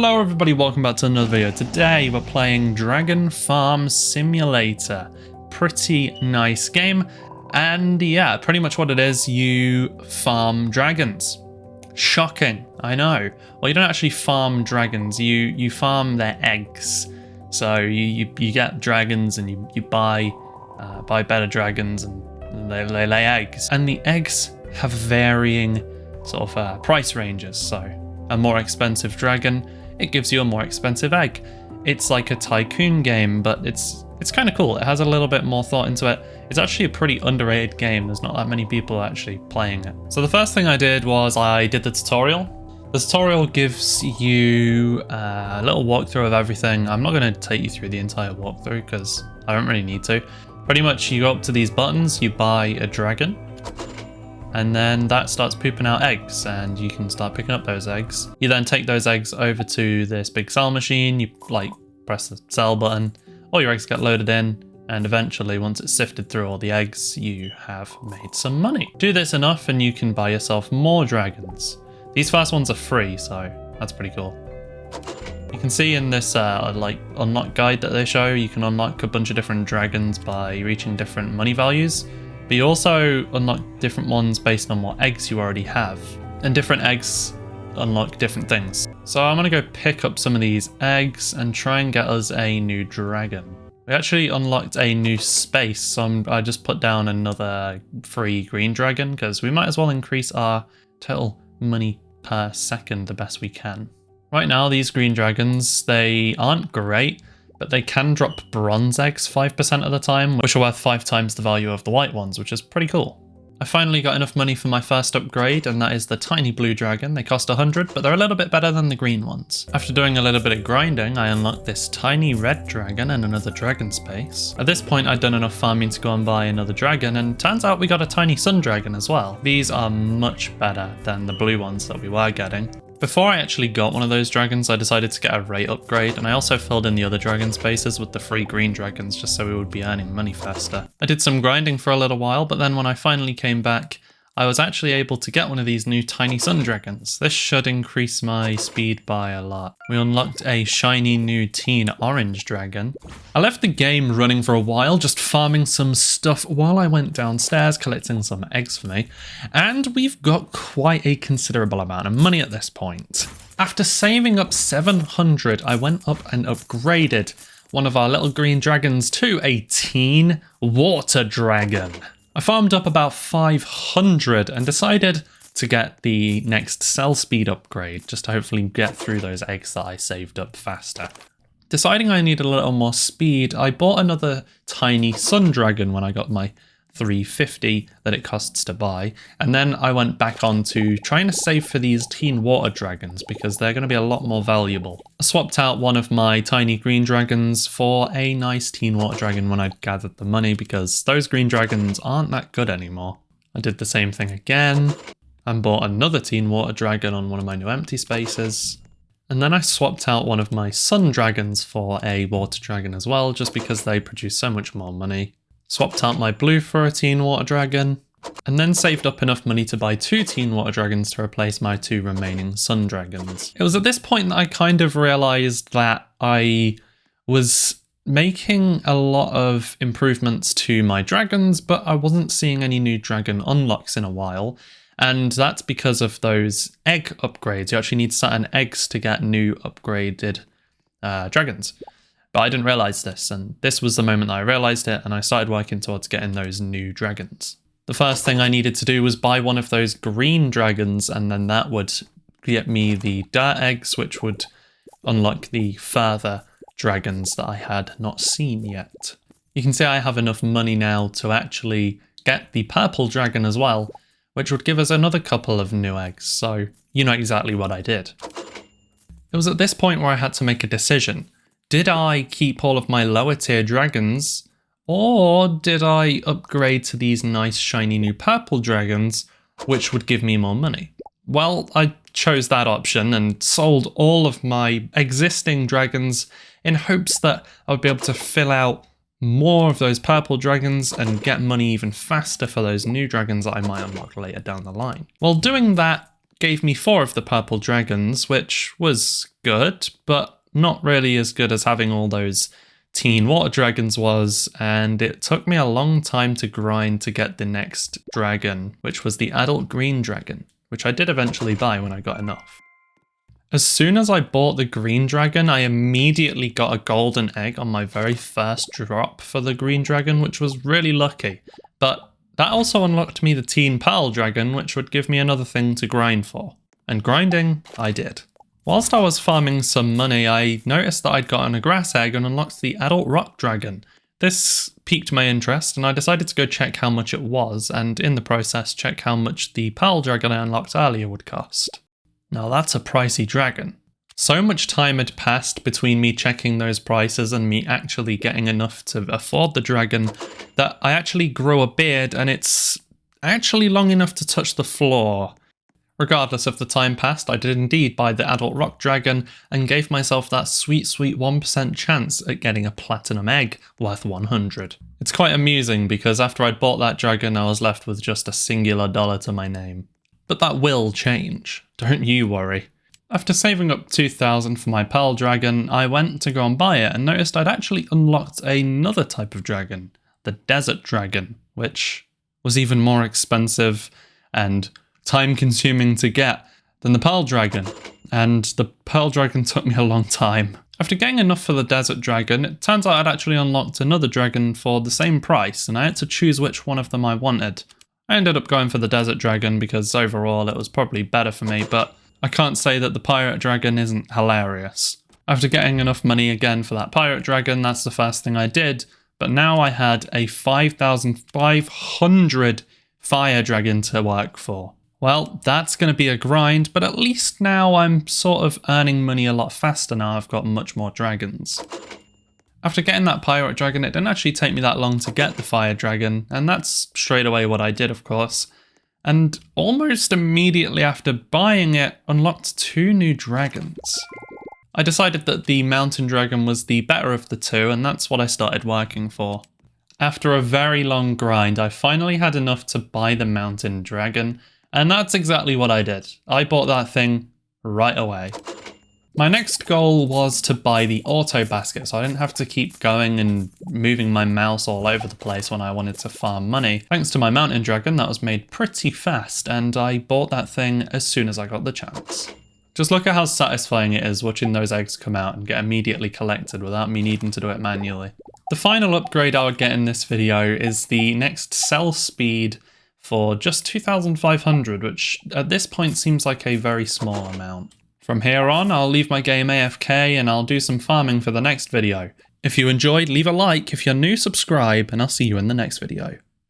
Hello everybody, welcome back to another video. Today we're playing Dragon Farm Simulator. Pretty nice game, and yeah, pretty much what it is, you farm dragons. Shocking, I know. Well, you don't actually farm dragons, you farm their eggs. So you get dragons and you buy better dragons, and they lay eggs. And the eggs have varying sort of price ranges, so a more expensive dragon, it gives you a more expensive egg. It's like a tycoon game, but it's kind of cool. It has a little bit more thought into it. It's actually a pretty underrated game. There's not that many people actually playing it. So the first thing I did was I did the tutorial. The tutorial gives you a little walkthrough of everything. I'm not going to take you through the entire walkthrough because I don't really need to. Pretty much you go up to these buttons, you buy a dragon, and then that starts pooping out eggs, and you can start picking up those eggs. You then take those eggs over to this big sell machine, you like press the sell button, all your eggs get loaded in, and eventually once it's sifted through all the eggs, you have made some money. Do this enough and you can buy yourself more dragons. These first ones are free, so that's pretty cool. You can see in this like unlock guide that they show, you can unlock a bunch of different dragons by reaching different money values. But you also unlock different ones based on what eggs you already have. And different eggs unlock different things. So I'm going to go pick up some of these eggs and try and get us a new dragon. We actually unlocked a new space, so I just put down another free green dragon because we might as well increase our total money per second the best we can. Right now, these green dragons, they aren't great, but they can drop bronze eggs 5% of the time, which are worth 5 times the value of the white ones, which is pretty cool. I finally got enough money for my first upgrade, and that is the tiny blue dragon. They cost 100, but they're a little bit better than the green ones. After doing a little bit of grinding, I unlocked this tiny red dragon and another dragon space. At this point, I'd done enough farming to go and buy another dragon, and turns out we got a tiny sun dragon as well. These are much better than the blue ones that we were getting. Before I actually got one of those dragons, I decided to get a rate upgrade, and I also filled in the other dragon spaces with the free green dragons just so we would be earning money faster. I did some grinding for a little while, but then when I finally came back, I was actually able to get one of these new tiny sun dragons. This should increase my speed by a lot. We unlocked a shiny new teen orange dragon. I left the game running for a while, just farming some stuff while I went downstairs collecting some eggs for me, and we've got quite a considerable amount of money at this point. After saving up 700, I went up and upgraded one of our little green dragons to a teen water dragon. I farmed up about 500 and decided to get the next cell speed upgrade just to hopefully get through those eggs that I saved up faster. Deciding I need a little more speed, I bought another tiny sun dragon when I got my 350 that it costs to buy, and then I went back on to trying to save for these teen water dragons because they're going to be a lot more valuable. I swapped out one of my tiny green dragons for a nice teen water dragon when I'd gathered the money because those green dragons aren't that good anymore. I did the same thing again and bought another teen water dragon on one of my new empty spaces. And then I swapped out one of my sun dragons for a water dragon as well, just because they produce so much more money. Swapped out my blue for a teen water dragon, and then saved up enough money to buy 2 teen water dragons to replace my 2 remaining sun dragons. It was at this point that I kind of realized that I was making a lot of improvements to my dragons, but I wasn't seeing any new dragon unlocks in a while. And that's because of those egg upgrades. You actually need certain eggs to get new upgraded dragons. But I didn't realize this, and this was the moment that I realized it, and I started working towards getting those new dragons. The first thing I needed to do was buy one of those green dragons, and then that would get me the dirt eggs, which would unlock the further dragons that I had not seen yet. You can see I have enough money now to actually get the purple dragon as well, which would give us another couple of new eggs, so you know exactly what I did. It was at this point where I had to make a decision. Did I keep all of my lower tier dragons, or did I upgrade to these nice shiny new purple dragons, which would give me more money? Well, I chose that option and sold all of my existing dragons in hopes that I would be able to fill out more of those purple dragons and get money even faster for those new dragons that I might unlock later down the line. Well, doing that gave me 4 of the purple dragons, which was good, but not really as good as having all those teen water dragons was, and it took me a long time to grind to get the next dragon, which was the adult green dragon, which I did eventually buy when I got enough. As soon as I bought the green dragon, I immediately got a golden egg on my very first drop for the green dragon, which was really lucky. But that also unlocked me the teen pearl dragon, which would give me another thing to grind for. And grinding, I did. Whilst I was farming some money, I noticed that I'd gotten a grass egg and unlocked the adult rock dragon. This piqued my interest, and I decided to go check how much it was, and in the process check how much the pearl dragon I unlocked earlier would cost. Now that's a pricey dragon. So much time had passed between me checking those prices and me actually getting enough to afford the dragon that I actually grew a beard, and it's actually long enough to touch the floor. Regardless of the time passed, I did indeed buy the adult rock dragon and gave myself that sweet 1% chance at getting a platinum egg worth 100. It's quite amusing because after I'd bought that dragon I was left with just a singular dollar to my name. But that will change, don't you worry. After saving up 2,000 for my pearl dragon, I went to go and buy it and noticed I'd actually unlocked another type of dragon, the desert dragon, which was even more expensive and time-consuming to get than the pearl dragon, and the pearl dragon took me a long time. After getting enough for the desert dragon, it turns out I'd actually unlocked another dragon for the same price, and I had to choose which one of them I wanted. I ended up going for the desert dragon because overall it was probably better for me, but I can't say that the pirate dragon isn't hilarious. After getting enough money again for that pirate dragon, that's the first thing I did, but now I had a 5,500 fire dragon to work for. Well, that's going to be a grind, but at least now I'm sort of earning money a lot faster now I've got much more dragons. After getting that pirate dragon, it didn't actually take me that long to get the fire dragon, and that's straight away what I did, of course. And almost immediately after buying it, unlocked 2 new dragons. I decided that the mountain dragon was the better of the 2, and that's what I started working for. After a very long grind, I finally had enough to buy the mountain dragon, and that's exactly what I did. I bought that thing right away. My next goal was to buy the auto basket, so I didn't have to keep going and moving my mouse all over the place when I wanted to farm money. Thanks to my mountain dragon, that was made pretty fast, and I bought that thing as soon as I got the chance. Just look at how satisfying it is watching those eggs come out and get immediately collected without me needing to do it manually. The final upgrade I would get in this video is the next sell speed for just 2,500, which at this point seems like a very small amount. From here on, I'll leave my game AFK and I'll do some farming for the next video. If you enjoyed, leave a like. If you're new, subscribe, and I'll see you in the next video.